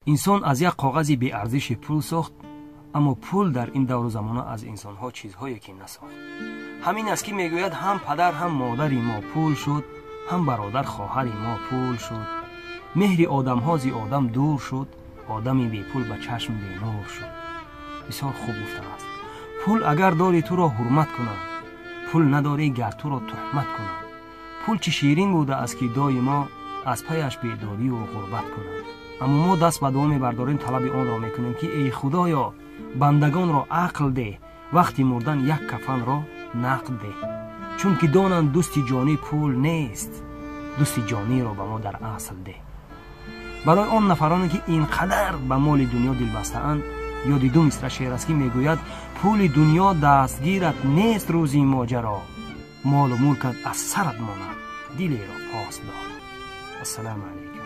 انسان از یک کاغذی بی ارزش پول ساخت، اما پول در این دور و زمان از انسان ها چیزهایی که نساخت. همین است که میگوید هم پدر هم مادری ما پول شد، هم برادر خواهری ما پول شد. مهر آدم ها زی آدم دور شد، آدمی بی پول به چشم بی نور شد. بسیار خوب گفته است. پول اگر داری تو را حرمت کنند، پول نداری گر تو را تهمت کنند. پول چه شیرین بوده است که دای ما از پیش بیداری و غربت کنند، اما ما دست به دعا میبرداریم، طلب آن را میکنیم که ای خدایا بندگان را عقل ده، وقتی مردن یک کفن را نقد ده، چون که دانند دوست جانی پول نیست، دوست جانی را به ما در اصل ده. برای آن نفرانی که اینقدر به مال دنیا دل بسته‌اند، یاد دو مصرع شعر است که میگوید پول دنیا دستگیرت نیست روزی ماجرا، مال و ملکت از سرت ماند، دلی را پاس دار. السلام علیکم.